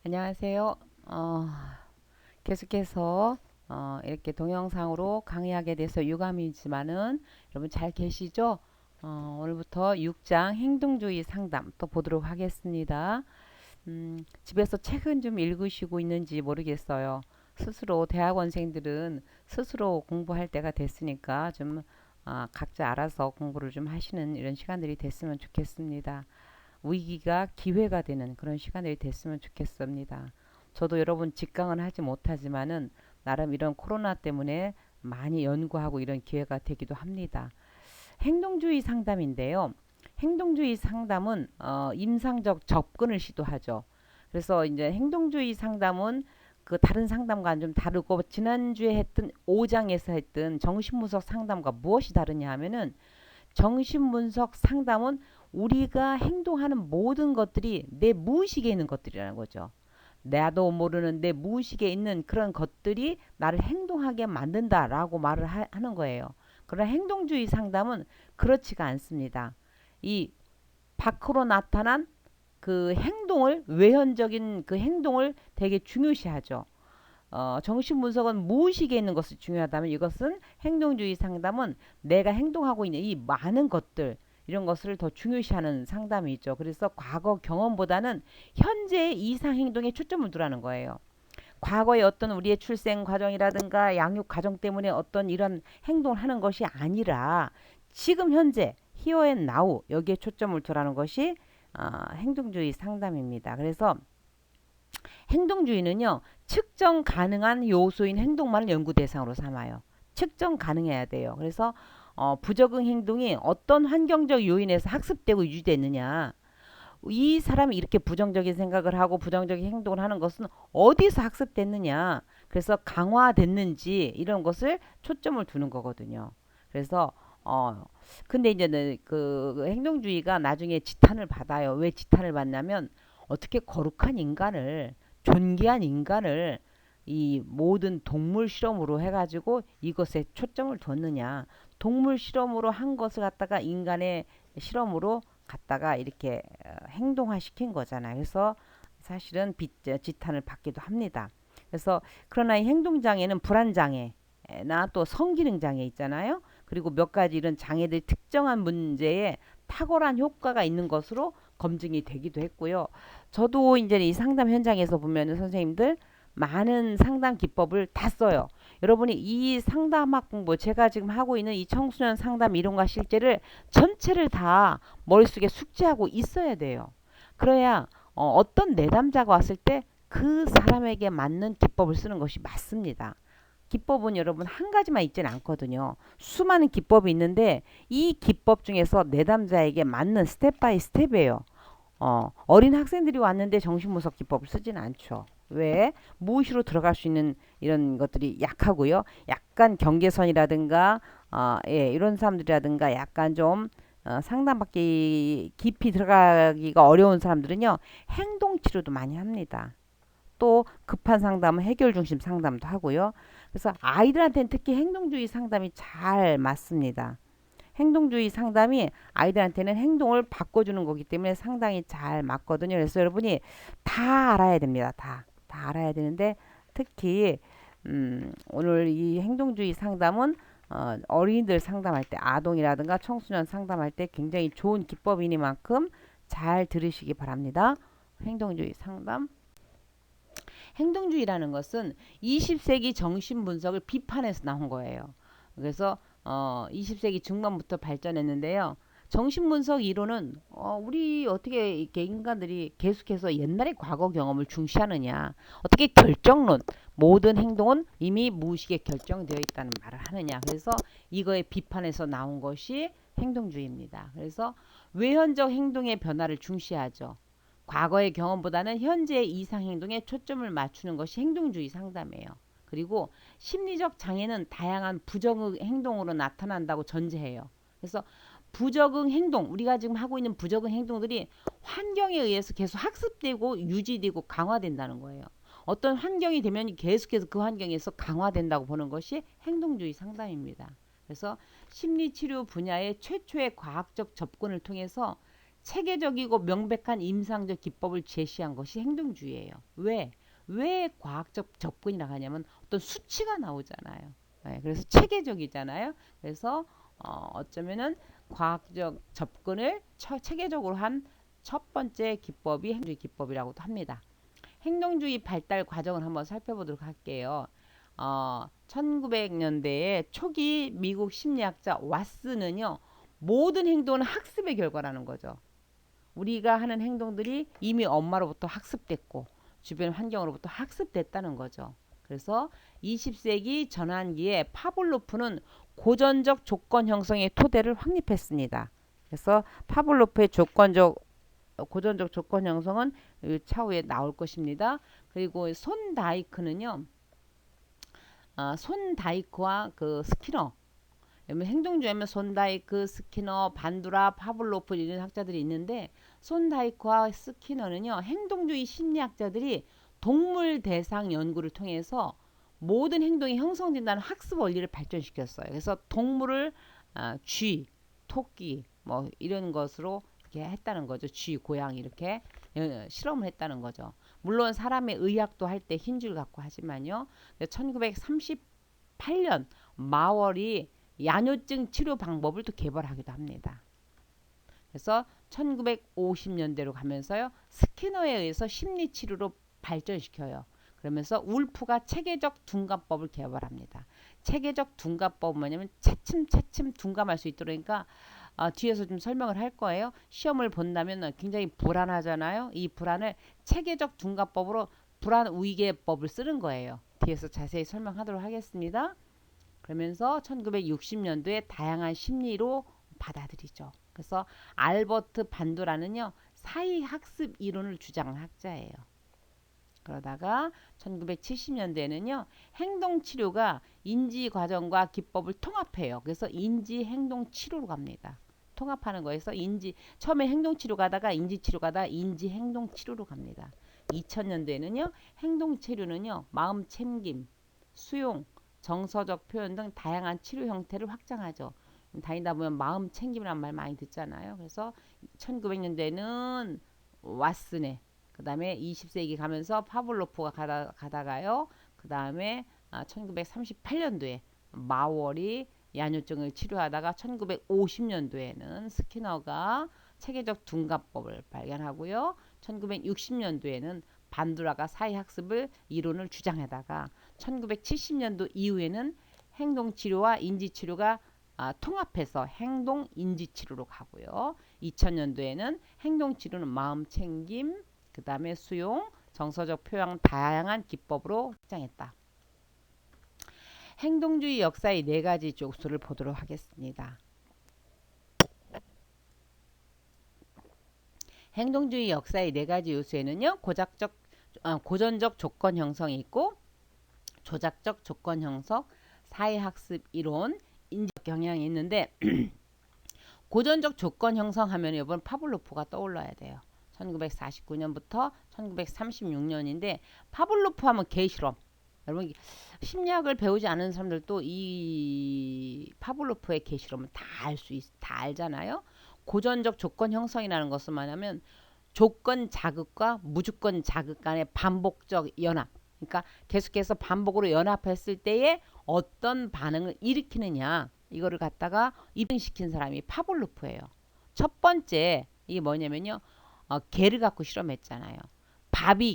안녕하세요. 계속해서 이렇게 동영상으로 강의하게 돼서 유감이지만은 여러분 잘 계시죠? 오늘부터 6장 행동주의 상담 또 보도록 하겠습니다. 집에서 책은 좀 읽으시고 있는지 모르겠어요. 스스로 대학원생들은 스스로 공부할 때가 됐으니까 좀 각자 알아서 공부를 좀 하시는 이런 시간들이 됐으면 좋겠습니다. 위기가 기회가 되는 그런 시간들이 됐으면 좋겠습니다. 저도 여러분 직강은 하지 못하지만은 나름 이런 코로나 때문에 많이 연구하고 이런 기회가 되기도 합니다. 행동주의 상담인데요. 행동주의 상담은 임상적 접근을 시도하죠. 그래서 이제 행동주의 상담은 그 다른 상담과는 좀 다르고 지난주에 했던 5장에서 했던 정신분석 상담과 무엇이 다르냐 하면은 정신분석 상담은 우리가 행동하는 모든 것들이 내 무의식에 있는 것들이라는 거죠. 나도 모르는 내 무의식에 있는 그런 것들이 나를 행동하게 만든다라고 말을 하는 거예요. 그러나 행동주의 상담은 그렇지가 않습니다. 이 밖으로 나타난 그 행동을 외현적인 그 행동을 되게 중요시하죠. 정신분석은 무의식에 있는 것이 중요하다면 이것은 행동주의 상담은 내가 행동하고 있는 이 많은 것들 이런 것을 더 중요시하는 상담이죠. 그래서 과거 경험보다는 현재의 이상 행동에 초점을 두라는 거예요. 과거의 어떤 우리의 출생 과정이라든가 양육 과정 때문에 어떤 이런 행동을 하는 것이 아니라 지금 현재 here and now 여기에 초점을 두라는 것이 행동주의 상담입니다. 그래서 행동주의는요, 측정 가능한 요소인 행동만을 연구 대상으로 삼아요. 측정 가능해야 돼요. 그래서 부적응 행동이 어떤 환경적 요인에서 학습되고 유지됐느냐, 이 사람이 이렇게 부정적인 생각을 하고 부정적인 행동을 하는 것은 어디서 학습됐느냐, 그래서 강화됐는지 이런 것을 초점을 두는 거거든요. 그래서 근데 이제 그 행동주의가 나중에 지탄을 받아요. 왜 지탄을 받냐면 어떻게 거룩한 인간을 존귀한 인간을 이 모든 동물 실험으로 해가지고 이것에 초점을 뒀느냐. 동물 실험으로 한 것을 갖다가 인간의 실험으로 갖다가 이렇게 행동화 시킨 거잖아요. 그래서 사실은 지탄을 받기도 합니다. 그래서 그러나 이 행동장애는 불안장애나 또 성기능장애 있잖아요. 그리고 몇 가지 이런 장애들이 특정한 문제에 탁월한 효과가 있는 것으로 검증이 되기도 했고요. 저도 이제 이 상담 현장에서 보면 선생님들 많은 상담 기법을 다 써요. 여러분이 이 상담학 공부 제가 지금 하고 있는 이 청소년 상담 이론과 실제를 전체를 다 머릿속에 숙지하고 있어야 돼요. 그래야 어떤 내담자가 왔을 때 그 사람에게 맞는 기법을 쓰는 것이 맞습니다. 기법은 여러분 한 가지만 있지는 않거든요. 수많은 기법이 있는데 이 기법 중에서 내담자에게 맞는 스텝 바이 스텝이에요. 어린 학생들이 왔는데 정신분석 기법을 쓰지는 않죠. 왜? 무의식으로 들어갈 수 있는 이런 것들이 약하고요. 약간 경계선이라든가 예, 이런 사람들이라든가 약간 좀 상담받기 깊이 들어가기가 어려운 사람들은요. 행동치료도 많이 합니다. 또 급한 상담은 해결 중심 상담도 하고요. 그래서 아이들한테는 특히 행동주의 상담이 잘 맞습니다. 행동주의 상담이 아이들한테는 행동을 바꿔주는 거기 때문에 상당히 잘 맞거든요. 그래서 여러분이 다 알아야 됩니다. 다 알아야 되는데 특히 오늘 이 행동주의 상담은 어린이들 상담할 때 아동이라든가 청소년 상담할 때 굉장히 좋은 기법이니만큼 잘 들으시기 바랍니다. 행동주의 상담. 행동주의라는 것은 20세기 정신분석을 비판해서 나온 거예요. 그래서 20세기 중반부터 발전했는데요. 정신분석 이론은 우리 어떻게 이렇게 인간들이 계속해서 옛날의 과거 경험을 중시하느냐, 어떻게 결정론, 모든 행동은 이미 무의식에 결정되어 있다는 말을 하느냐. 그래서 이거에 비판해서 나온 것이 행동주의입니다. 그래서 외현적 행동의 변화를 중시하죠. 과거의 경험보다는 현재의 이상 행동에 초점을 맞추는 것이 행동주의 상담이에요. 그리고 심리적 장애는 다양한 부적응 행동으로 나타난다고 전제해요. 그래서 부적응 행동, 우리가 지금 하고 있는 부적응 행동들이 환경에 의해서 계속 학습되고 유지되고 강화된다는 거예요. 어떤 환경이 되면 계속해서 그 환경에서 강화된다고 보는 것이 행동주의 상담입니다. 그래서 심리치료 분야의 최초의 과학적 접근을 통해서 체계적이고 명백한 임상적 기법을 제시한 것이 행동주의예요. 왜 과학적 접근이라고 하냐면 어떤 수치가 나오잖아요. 네, 그래서 체계적이잖아요. 그래서 어쩌면은 과학적 접근을 체계적으로 한 첫 번째 기법이 행동주의 기법이라고도 합니다. 행동주의 발달 과정을 한번 살펴보도록 할게요. 1900년대에 초기 미국 심리학자 왓슨은요, 모든 행동은 학습의 결과라는 거죠. 우리가 하는 행동들이 이미 엄마로부터 학습됐고 주변 환경으로부터 학습됐다는 거죠. 그래서 20세기 전환기에 파블로프는 고전적 조건 형성의 토대를 확립했습니다. 그래서 파블로프의 고전적 조건 형성은 차후에 나올 것입니다. 그리고 손 다이크는요, 손 다이크와 그 스키너, 행동주의하면 손다이크, 스키너, 반두라, 파블로프 이런 학자들이 있는데 손다이크와 스키너는요, 행동주의 심리학자들이 동물 대상 연구를 통해서 모든 행동이 형성된다는 학습 원리를 발전시켰어요. 그래서 동물을 쥐, 토끼 뭐 이런 것으로 이렇게 했다는 거죠. 쥐, 고양이 이렇게 실험을 했다는 거죠. 물론 사람의 의학도 할 때 흰 줄 갖고 하지만요. 1938년 마월이 야뇨증 치료 방법을 또 개발하기도 합니다. 그래서 1950년대로 가면서요, 스키너에 의해서 심리치료로 발전시켜요. 그러면서 울프가 체계적 둔감법을 개발합니다. 체계적 둔감법은 뭐냐면 차츰차츰 둔감할 수 있도록, 그러니까 뒤에서 좀 설명을 할 거예요. 시험을 본다면 굉장히 불안하잖아요. 이 불안을 체계적 둔감법으로 불안 위계법을 쓰는 거예요. 뒤에서 자세히 설명하도록 하겠습니다. 그러면서 1960년도에 다양한 심리로 받아들이죠. 그래서 알버트 반도라는요, 사이학습 이론을 주장한 학자예요. 그러다가 1970년대에는요, 행동치료가 인지과정과 기법을 통합해요. 그래서 인지행동치료로 갑니다. 통합하는 거에서 처음에 행동치료 가다가 인지치료 가다가 인지행동치료로 갑니다. 2000년대에는요, 행동치료는요, 마음 챙김, 수용, 정서적 표현 등 다양한 치료 형태를 확장하죠. 다니다 보면 마음 챙김이란 말 많이 듣잖아요. 그래서 1900년대는 왓슨의, 그 다음에 20세기 가면서 파블로프가 가다가요. 그 다음에 1938년도에 마월이 야뇨증을 치료하다가 1950년도에는 스키너가 체계적 둔감법을 발견하고요. 1960년도에는 반두라가 사회학습을 이론을 주장하다가 1970년도 이후에는 행동치료와 인지치료가 통합해서 행동인지치료로 가고요. 2000년도에는 행동치료는 마음챙김, 그 다음에 수용, 정서적 표현 다양한 기법으로 확장했다. 행동주의 역사의 네 가지 요소를 보도록 하겠습니다. 행동주의 역사의 네 가지 요소에는요, 고전적 조건 형성이 있고, 조작적 조건 형성, 사회학습 이론, 인지적 경향이 있는데 고전적 조건 형성하면 이번 파블로프가 떠올라야 돼요. 1949년부터 1936년인데 파블로프 하면 개실험. 여러분 심리학을 배우지 않은 사람들도 이 파블로프의 개실험을 다 알잖아요. 고전적 조건 형성이라는 것은 뭐냐면 조건 자극과 무조건 자극 간의 반복적 연합. 그러니까 계속해서 반복으로 연합했을 때에 어떤 반응을 일으키느냐, 이거를 갖다가 입증시킨 사람이 파블로프예요. 첫 번째 이게 뭐냐면요, 개를 갖고 실험했잖아요.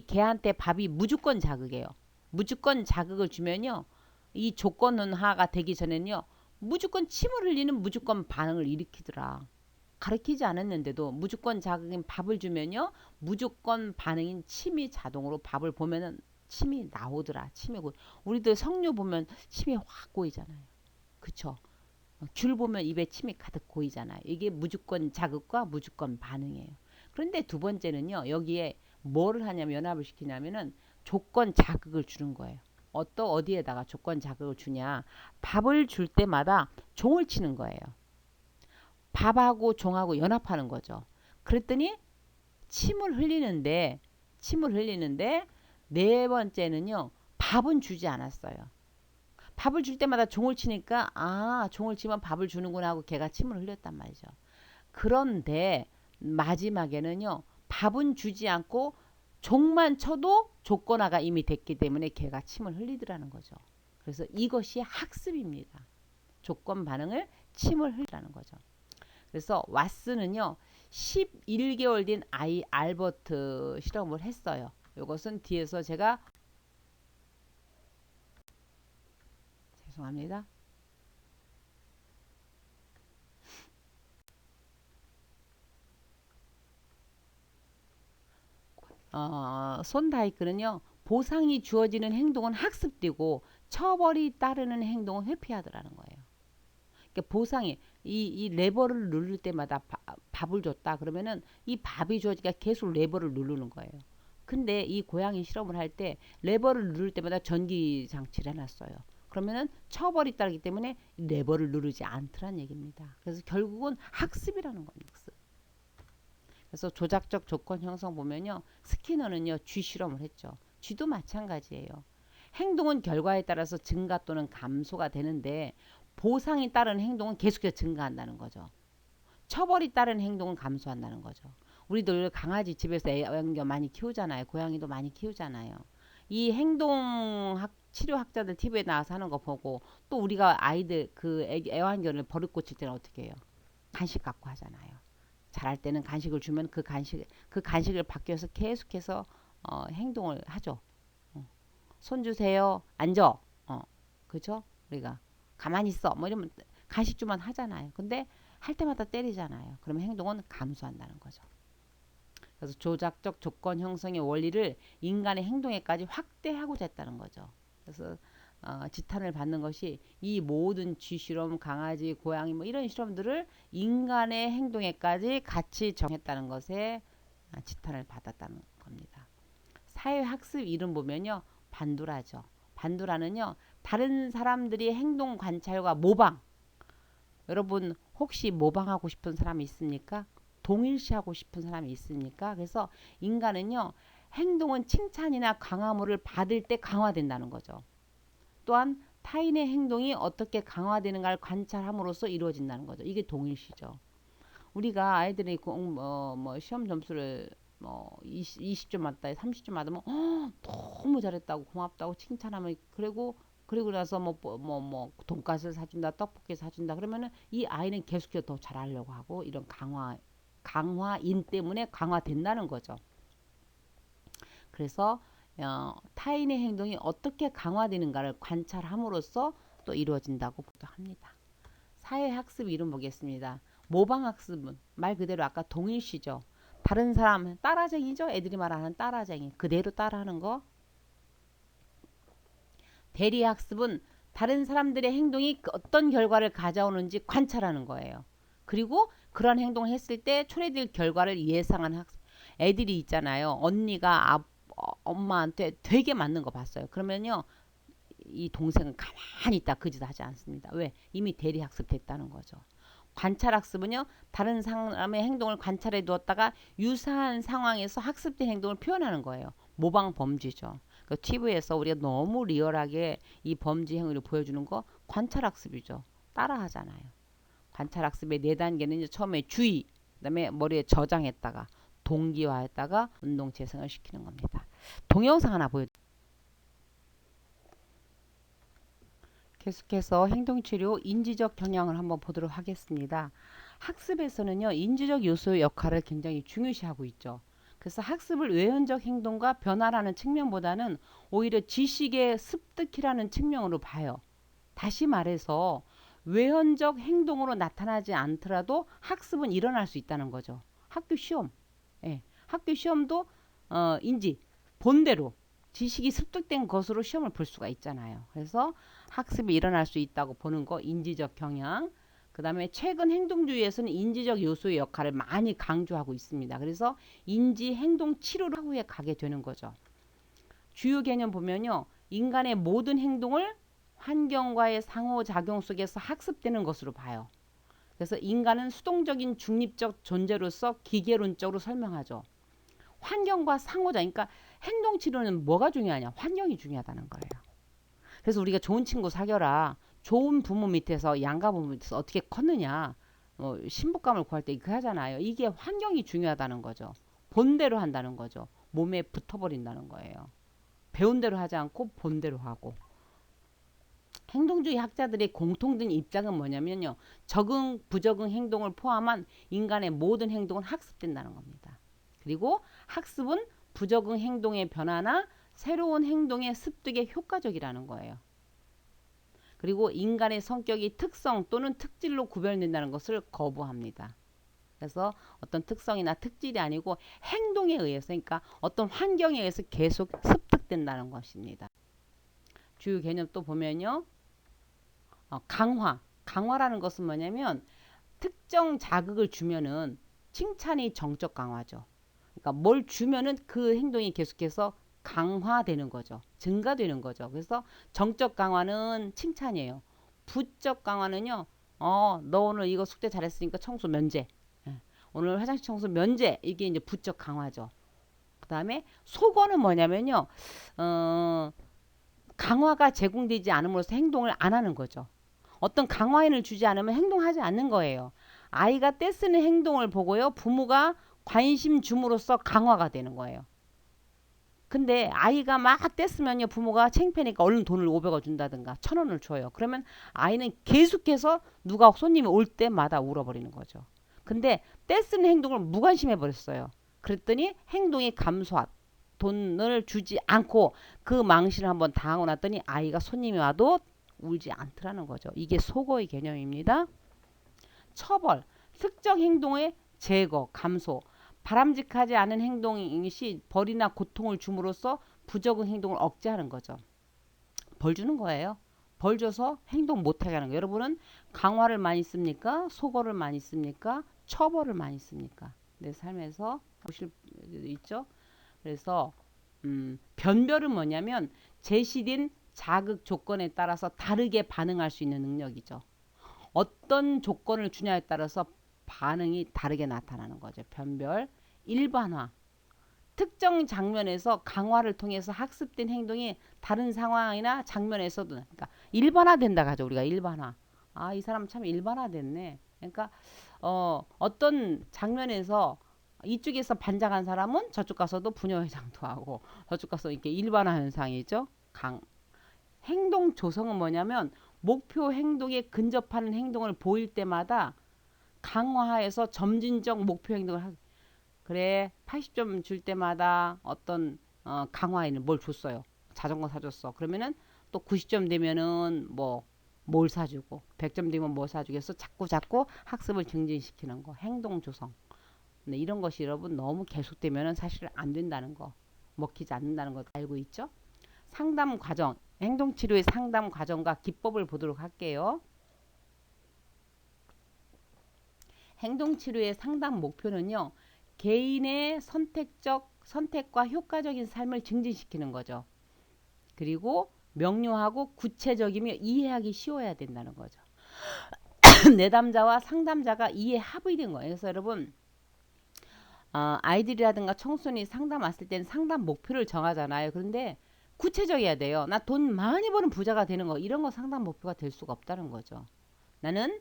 개한테 밥이 무조건 자극이에요. 무조건 자극을 주면요, 이 조건론화가 되기 전에는요, 무조건 침을 흘리는 무조건 반응을 일으키더라. 가르치지 않았는데도 무조건 자극인 밥을 주면요, 무조건 반응인 침이 자동으로 밥을 보면은 침이 나오더라. 우리도 석류 보면 침이 확 고이잖아요. 그쵸? 귤 보면 입에 침이 가득 고이잖아요. 이게 무조건 자극과 무조건 반응이에요. 그런데 두 번째는요, 여기에 뭐를 하냐면 연합을 시키냐면은 조건 자극을 주는 거예요. 어디에다가 조건 자극을 주냐? 밥을 줄 때마다 종을 치는 거예요. 밥하고 종하고 연합하는 거죠. 그랬더니 침을 흘리는데 네 번째는요, 밥은 주지 않았어요. 밥을 줄 때마다 종을 치니까 종을 치면 밥을 주는구나 하고 걔가 침을 흘렸단 말이죠. 그런데 마지막에는요, 밥은 주지 않고 종만 쳐도 조건화가 이미 됐기 때문에 걔가 침을 흘리더라는 거죠. 그래서 이것이 학습입니다. 조건 반응을 침을 흘리라는 거죠. 그래서 왓슨은요 11개월 된 아이 알버트 실험을 했어요. 이것은 뒤에서 제가 죄송합니다. 손다이크는요 보상이 주어지는 행동은 학습되고 처벌이 따르는 행동은 회피하더라는 거예요. 그러니까 보상이 이 레버를 누를 때마다 밥을 줬다 그러면은 이 밥이 주어지니까 계속 레버를 누르는 거예요. 근데 이 고양이 실험을 할 때 레버를 누를 때마다 전기 장치를 해놨어요. 그러면은 처벌이 따르기 때문에 레버를 누르지 않더란 얘기입니다. 그래서 결국은 학습이라는 겁니다. 학습. 그래서 조작적 조건 형성 보면요. 스키너는요. 쥐 실험을 했죠. 쥐도 마찬가지예요. 행동은 결과에 따라서 증가 또는 감소가 되는데 보상이 따른 행동은 계속해서 증가한다는 거죠. 처벌이 따른 행동은 감소한다는 거죠. 우리들 강아지 집에서 애완견 많이 키우잖아요. 고양이도 많이 키우잖아요. 이 행동학 치료학자들 TV에 나와서 하는 거 보고 또 우리가 아이들 그 애완견을 버릇 고칠 때는 어떻게 해요? 간식 갖고 하잖아요. 잘할 때는 간식을 주면 그 간식을 받기 위해서 계속해서 행동을 하죠. 손 주세요. 앉아. 그죠? 우리가 가만히 있어. 뭐 이러면 간식 주면 하잖아요. 근데 할 때마다 때리잖아요. 그러면 행동은 감소한다는 거죠. 그래서 조작적 조건 형성의 원리를 인간의 행동에까지 확대하고자 했다는 거죠. 그래서 지탄을 받는 것이 이 모든 쥐 실험, 강아지, 고양이 뭐 이런 실험들을 인간의 행동에까지 같이 정했다는 것에 지탄을 받았다는 겁니다. 사회학습 이름 보면요. 반두라죠. 반두라는요. 다른 사람들이 행동 관찰과 모방. 여러분 혹시 모방하고 싶은 사람이 있습니까? 동일시하고 싶은 사람이 있습니까? 그래서 인간은요. 행동은 칭찬이나 강화물을 받을 때 강화된다는 거죠. 또한 타인의 행동이 어떻게 강화되는가를 관찰함으로써 이루어진다는 거죠. 이게 동일시죠. 우리가 아이들이 시험 점수를 20점 맞다, 30점 맞으면 너무 잘했다고 고맙다고 칭찬하면 그리고 나서 돈가스를 사준다, 떡볶이 사준다 그러면은 이 아이는 계속해서 더 잘하려고 하고 이런 강화인 때문에 강화된다는 거죠. 그래서 타인의 행동이 어떻게 강화되는가를 관찰함으로써 또 이루어진다고 합니다. 사회학습 이름 보겠습니다. 모방학습은 말 그대로 아까 동일시죠. 다른 사람 따라쟁이죠. 애들이 말하는 따라쟁이 그대로 따라하는 거. 대리학습은 다른 사람들의 행동이 어떤 결과를 가져오는지 관찰하는 거예요. 그리고 그런 행동을 했을 때 초래될 결과를 예상한 학습. 애들이 있잖아요. 언니가 엄마한테 되게 맞는 거 봤어요. 그러면요. 이 동생은 가만히 있다 그 짓 하지 않습니다. 왜? 이미 대리학습 됐다는 거죠. 관찰학습은요. 다른 사람의 행동을 관찰해 두었다가 유사한 상황에서 학습된 행동을 표현하는 거예요. 모방범죄죠. 그 TV에서 우리가 너무 리얼하게 이 범죄 행위를 보여주는 거 관찰학습이죠. 따라하잖아요. 관찰학습의 4단계는 처음에 주의, 그 다음에 머리에 저장했다가 동기화했다가 운동 재생을 시키는 겁니다. 동영상 하나 보여드릴게요. 계속해서 행동치료 인지적 경향을 한번 보도록 하겠습니다. 학습에서는요. 인지적 요소의 역할을 굉장히 중요시하고 있죠. 그래서 학습을 외연적 행동과 변화라는 측면보다는 오히려 지식의 습득이라는 측면으로 봐요. 다시 말해서 외연적 행동으로 나타나지 않더라도 학습은 일어날 수 있다는 거죠. 학교 시험, 학교 시험도 인지 본대로 지식이 습득된 것으로 시험을 볼 수가 있잖아요. 그래서 학습이 일어날 수 있다고 보는 거 인지적 경향. 그 다음에 최근 행동주의에서는 인지적 요소의 역할을 많이 강조하고 있습니다. 그래서 인지 행동 치료를 하후에 가게 되는 거죠. 주요 개념 보면요. 인간의 모든 행동을 환경과의 상호작용 속에서 학습되는 것으로 봐요. 그래서 인간은 수동적인 중립적 존재로서 기계론적으로 설명하죠. 환경과 상호작, 그러니까 행동 치료는 뭐가 중요하냐? 환경이 중요하다는 거예요. 그래서 우리가 좋은 친구 사겨라. 좋은 부모 밑에서 양가 부모 밑에서 어떻게 컸느냐? 신부감을 구할 때 그 하잖아요. 이게 환경이 중요하다는 거죠. 본대로 한다는 거죠. 몸에 붙어버린다는 거예요. 배운 대로 하지 않고 본대로 하고. 행동주의 학자들의 공통된 입장은 뭐냐면요. 적응, 부적응 행동을 포함한 인간의 모든 행동은 학습된다는 겁니다. 그리고 학습은 부적응 행동의 변화나 새로운 행동의 습득에 효과적이라는 거예요. 그리고 인간의 성격이 특성 또는 특질로 구별된다는 것을 거부합니다. 그래서 어떤 특성이나 특질이 아니고 행동에 의해서, 그러니까 어떤 환경에 의해서 계속 습득된다는 것입니다. 주요 개념 또 보면요. 강화. 강화라는 것은 뭐냐면 특정 자극을 주면은 칭찬이 정적 강화죠. 그러니까 뭘 주면은 그 행동이 계속해서 강화되는 거죠. 증가되는 거죠. 그래서 정적 강화는 칭찬이에요. 부적 강화는요. 너 오늘 이거 숙제 잘했으니까 청소 면제. 예. 오늘 화장실 청소 면제. 이게 이제 부적 강화죠. 그다음에 속어는 뭐냐면요. 강화가 제공되지 않음으로써 행동을 안 하는 거죠. 어떤 강화인을 주지 않으면 행동하지 않는 거예요. 아이가 떼쓰는 행동을 보고요. 부모가 관심 줌으로써 강화가 되는 거예요. 근데 아이가 막 떼쓰면요. 부모가 창피하니까 얼른 돈을 500원 준다든가 1000원을 줘요. 그러면 아이는 계속해서 누가 손님이 올 때마다 울어버리는 거죠. 근데 떼쓰는 행동을 무관심해 버렸어요. 그랬더니 행동이 감소한 돈을 주지 않고 그 망신을 한번 당하고 났더니 아이가 손님이 와도 울지 않더라는 거죠. 이게 속어의 개념입니다. 처벌, 특정 행동의 제거, 감소, 바람직하지 않은 행동이 시 벌이나 고통을 줌으로써 부적응 행동을 억제하는 거죠. 벌 주는 거예요. 벌 줘서 행동 못하게 하는 거예요. 여러분은 강화를 많이 씁니까? 속어를 많이 씁니까? 처벌을 많이 씁니까? 내 삶에서 보실 있죠. 그래서 변별은 뭐냐면 제시된 자극 조건에 따라서 다르게 반응할 수 있는 능력이죠. 어떤 조건을 주냐에 따라서 반응이 다르게 나타나는 거죠. 변별, 일반화. 특정 장면에서 강화를 통해서 학습된 행동이 다른 상황이나 장면에서도 그러니까 일반화된다 가죠. 우리가 일반화. 아, 이 사람 참 일반화됐네. 그러니까 어떤 장면에서 이쪽에서 반장한 사람은 저쪽 가서도 부녀회장도 하고 저쪽 가서 이렇게 일반화 현상이죠. 행동 조성은 뭐냐면 목표 행동에 근접하는 행동을 보일 때마다 강화해서 점진적 목표 행동을 그래 80점 줄 때마다 어떤 강화에는 뭘 줬어요. 자전거 사줬어. 그러면은 또 90점 되면은 뭐 뭘 사주고 100점 되면 뭐 사주겠어. 자꾸 학습을 증진시키는 거. 행동 조성. 근데 이런 것이 여러분 너무 계속되면은 사실 안 된다는 거. 먹히지 않는다는 거 알고 있죠? 상담 과정, 행동치료의 상담 과정과 기법을 보도록 할게요. 행동치료의 상담 목표는요. 개인의 선택과 효과적인 삶을 증진시키는 거죠. 그리고 명료하고 구체적이며 이해하기 쉬워야 된다는 거죠. 내담자와 상담자가 이해 합의된 거예요. 그래서 여러분 아이들이라든가 청소년이 상담 왔을 때는 상담 목표를 정하잖아요. 그런데 구체적이어야 돼요. 나 돈 많이 버는 부자가 되는 거 이런 거 상담 목표가 될 수가 없다는 거죠. 나는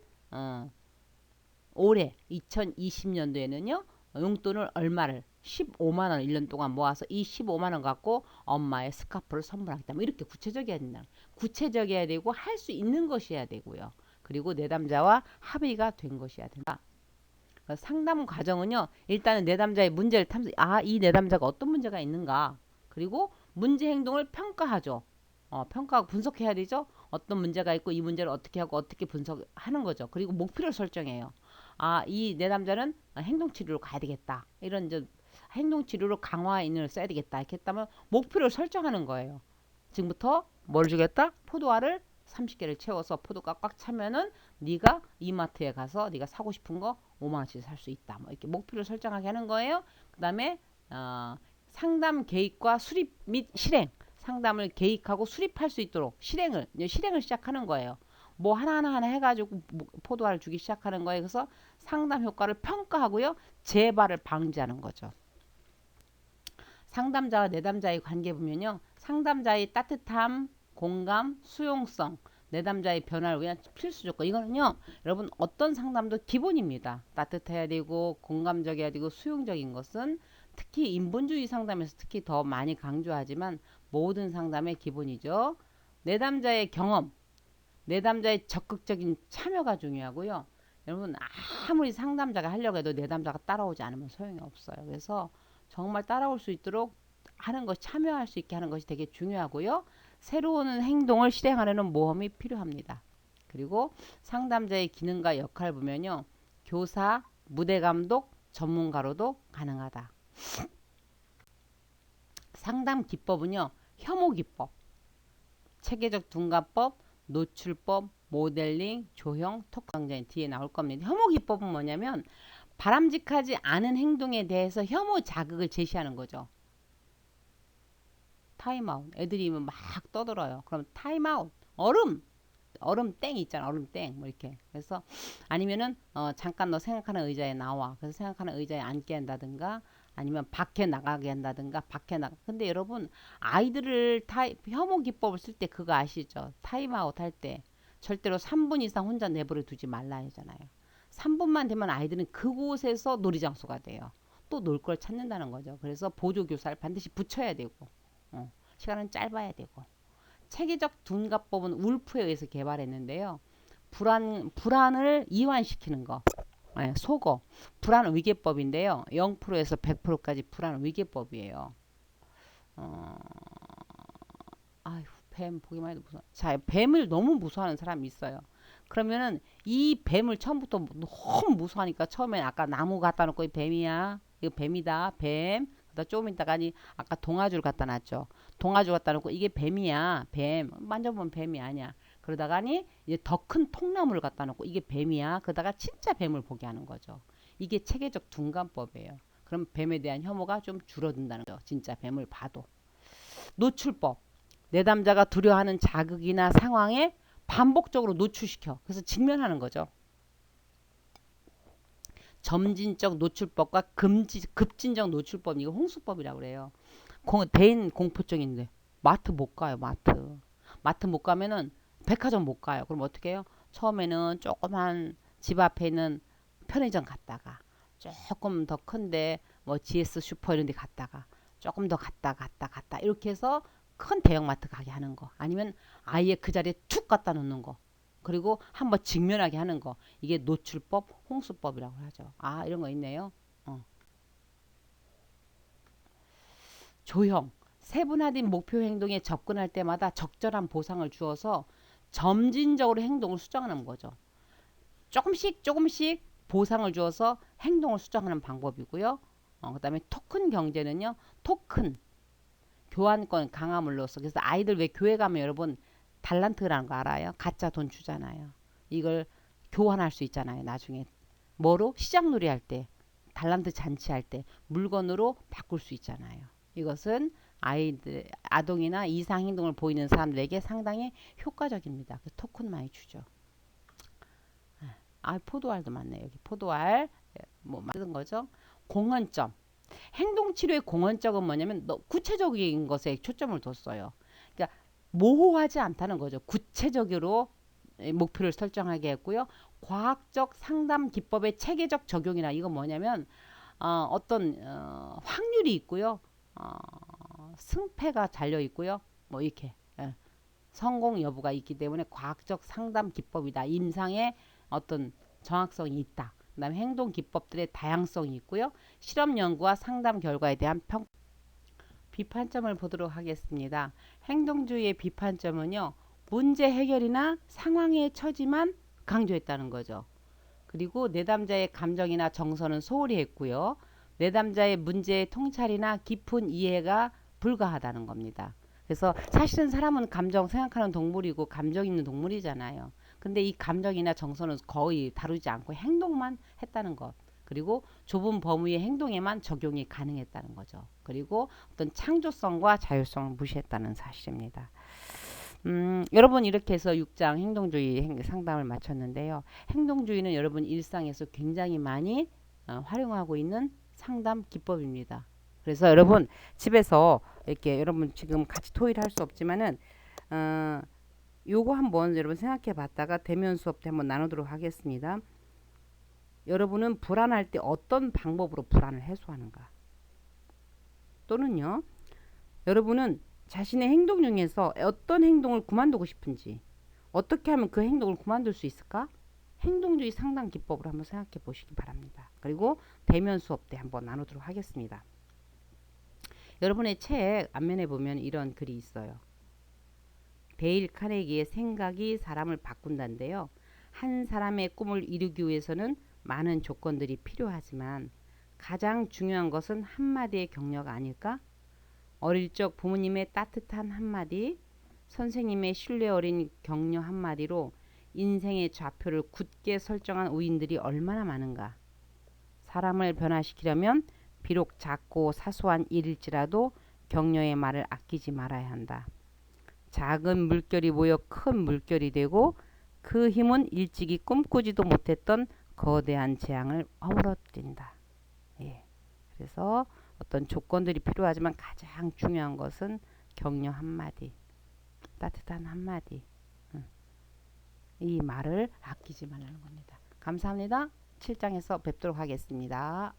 올해 2020년도에는요. 용돈을 얼마를 15만 원 1년 동안 모아서 이 15만 원 갖고 엄마의 스카프를 선물하겠다. 뭐 이렇게 구체적이어야 된다. 구체적이어야 되고 할 수 있는 것이어야 되고요. 그리고 내담자와 합의가 된 것이어야 된다. 상담 과정은요. 일단은 내담자의 문제를 탐색. 이 내담자가 어떤 문제가 있는가. 그리고 문제 행동을 평가하죠. 평가하고 분석해야 되죠. 어떤 문제가 있고 이 문제를 어떻게 하고 어떻게 분석하는 거죠. 그리고 목표를 설정해요. 이 내담자는 행동치료로 가야 되겠다. 이런 이제 행동치료로 강화인을 써야 되겠다. 이렇게 했다면 목표를 설정하는 거예요. 지금부터 뭘 주겠다? 포도알을 30개를 채워서 포도가 꽉 차면은 네가 이마트에 가서 네가 사고 싶은 거 5만 원씩 살 수 있다. 뭐 이렇게 목표를 설정하게 하는 거예요. 그다음에 상담 계획과 수립 및 실행. 상담을 계획하고 수립할 수 있도록 실행을 시작하는 거예요. 뭐 하나하나 해가지고 포도알을 주기 시작하는 거예요. 그래서 상담 효과를 평가하고요. 재발을 방지하는 거죠. 상담자와 내담자의 관계 보면요. 상담자의 따뜻함, 공감, 수용성, 내담자의 변화를 위한 필수 조건. 이거는요, 여러분 어떤 상담도 기본입니다. 따뜻해야 되고 공감적이어야 되고 수용적인 것은 특히 인본주의 상담에서 특히 더 많이 강조하지만 모든 상담의 기본이죠. 내담자의 경험, 내담자의 적극적인 참여가 중요하고요. 여러분 아무리 상담자가 하려고 해도 내담자가 따라오지 않으면 소용이 없어요. 그래서 정말 따라올 수 있도록 하는 것, 참여할 수 있게 하는 것이 되게 중요하고요. 새로운 행동을 실행하려는 모험이 필요합니다. 그리고 상담자의 기능과 역할 보면요. 교사, 무대 감독, 전문가로도 가능하다. 상담 기법은요. 혐오 기법, 체계적 둔가법, 노출법, 모델링, 조형, 토크 강좌 뒤에 나올 겁니다. 혐오 기법은 뭐냐면 바람직하지 않은 행동에 대해서 혐오 자극을 제시하는 거죠. 타임아웃. 애들이 막 떠들어요. 그럼 타임아웃. 얼음 땡 있잖아. 얼음 땡. 뭐 이렇게. 그래서 아니면은 잠깐 너 생각하는 의자에 나와. 그래서 생각하는 의자에 앉게 한다든가 아니면 밖에 나가게 한다든가 밖에 나가. 근데 여러분 아이들을 혐오 기법을 쓸 때 그거 아시죠? 타임아웃 할 때 절대로 3분 이상 혼자 내버려 두지 말라 하잖아요. 3분만 되면 아이들은 그곳에서 놀이장소가 돼요. 또 놀 걸 찾는다는 거죠. 그래서 보조교사를 반드시 붙여야 되고 시간은 짧아야 되고. 체계적 둔가법은 울프에 의해서 개발했는데요. 불안을 이완시키는 거. 네, 속어. 불안 위계법인데요. 0%에서 100%까지 불안 위계법이에요. 아휴, 뱀 보기만 해도 무서워. 자, 뱀을 너무 무서워하는 사람이 있어요. 그러면은 이 뱀을 처음부터 너무 무서워하니까 처음엔 아까 나무 갖다 놓고 이 뱀이야. 이거 뱀이다. 뱀. 그러다 조금 있다가니 아까 동아줄 갖다 놨죠. 동아줄 갖다 놓고 이게 뱀이야. 뱀. 만져보면 뱀이 아니야. 그러다가니 이제 더 큰 통나무를 갖다 놓고 이게 뱀이야. 그러다가 진짜 뱀을 보게 하는 거죠. 이게 체계적 둔감법이에요. 그럼 뱀에 대한 혐오가 좀 줄어든다는 거죠. 진짜 뱀을 봐도. 노출법. 내담자가 두려워하는 자극이나 상황에 반복적으로 노출시켜. 그래서 직면하는 거죠. 점진적 노출법과 급진적 노출법. 이거 홍수법이라고 그래요. 대인 공포증인데 마트 못 가요. 마트 못 가면은 백화점 못 가요. 그럼 어떻게 해요? 처음에는 조그만 집 앞에 있는 편의점 갔다가 조금 더 큰데 뭐 GS 슈퍼 이런 데 갔다가 조금 더 갔다 이렇게 해서 큰 대형마트 가게 하는 거. 아니면 아예 그 자리에 툭 갖다 놓는 거. 그리고 한번 직면하게 하는 거. 이게 노출법, 홍수법이라고 하죠. 아, 이런 거 있네요. 조형. 세분화된 목표 행동에 접근할 때마다 적절한 보상을 주어서 점진적으로 행동을 수정하는 거죠. 조금씩 보상을 주어서 행동을 수정하는 방법이고요. 그다음에 토큰 경제는요. 토큰 교환권 강화물로서. 그래서 아이들 왜 교회 가면 여러분 달란트라는 거 알아요? 가짜 돈 주잖아요. 이걸 교환할 수 있잖아요. 나중에 뭐로? 시장놀이 할 때, 달란트 잔치할 때 물건으로 바꿀 수 있잖아요. 이것은 아이들, 아동이나 이상 행동을 보이는 사람들에게 상당히 효과적입니다. 그래서 토큰 많이 주죠. 아, 포도알도 많네요. 여기 포도알 뭐 만든 거죠. 공헌점. 행동치료의 공헌적은 뭐냐면 구체적인 것에 초점을 뒀어요. 그러니까 모호하지 않다는 거죠. 구체적으로 목표를 설정하게 했고요. 과학적 상담 기법의 체계적 적용이나 이건 뭐냐면 어떤 확률이 있고요. 승패가 달려 있고요. 뭐 이렇게 성공 여부가 있기 때문에 과학적 상담 기법이다. 임상의 어떤 정확성이 있다. 그다음에 행동 기법들의 다양성이 있고요. 실험 연구와 상담 결과에 대한 비판점을 보도록 하겠습니다. 행동주의의 비판점은요. 문제 해결이나 상황의 처지만 강조했다는 거죠. 그리고 내담자의 감정이나 정서는 소홀히 했고요. 내담자의 문제의 통찰이나 깊은 이해가 불가하다는 겁니다. 그래서 사실은 사람은 감정 생각하는 동물이고 감정 있는 동물이잖아요. 근데 이 감정이나 정서는 거의 다루지 않고 행동만 했다는 것. 그리고 좁은 범위의 행동에만 적용이 가능했다는 거죠. 그리고 어떤 창조성과 자율성을 무시했다는 사실입니다. 여러분 이렇게 해서 6장 행동주의 상담을 마쳤는데요. 행동주의는 여러분 일상에서 굉장히 많이 활용하고 있는 상담 기법입니다. 그래서 여러분 집에서 이렇게 여러분 지금 같이 토의를 할 수 없지만은 요거 한번 여러분 생각해 봤다가 대면 수업 때 한번 나누도록 하겠습니다. 여러분은 불안할 때 어떤 방법으로 불안을 해소하는가? 또는요, 여러분은 자신의 행동 중에서 어떤 행동을 그만두고 싶은지, 어떻게 하면 그 행동을 그만둘 수 있을까? 행동주의 상담 기법으로 한번 생각해 보시기 바랍니다. 그리고 대면 수업 때 한번 나누도록 하겠습니다. 여러분의 책 앞면에 보면 이런 글이 있어요. 데일 카네기의 생각이 사람을 바꾼다인데요. 한 사람의 꿈을 이루기 위해서는 많은 조건들이 필요하지만 가장 중요한 것은 한마디의 격려가 아닐까? 어릴 적 부모님의 따뜻한 한마디, 선생님의 신뢰 어린 격려 한마디로 인생의 좌표를 굳게 설정한 우인들이 얼마나 많은가. 사람을 변화시키려면 비록 작고 사소한 일일지라도 격려의 말을 아끼지 말아야 한다. 작은 물결이 모여 큰 물결이 되고 그 힘은 일찍이 꿈꾸지도 못했던 거대한 재앙을 허물어뜨린다. 예. 그래서 어떤 조건들이 필요하지만 가장 중요한 것은 격려 한마디, 따뜻한 한마디, 이 말을 아끼지 말라는 겁니다. 감사합니다. 7장에서 뵙도록 하겠습니다.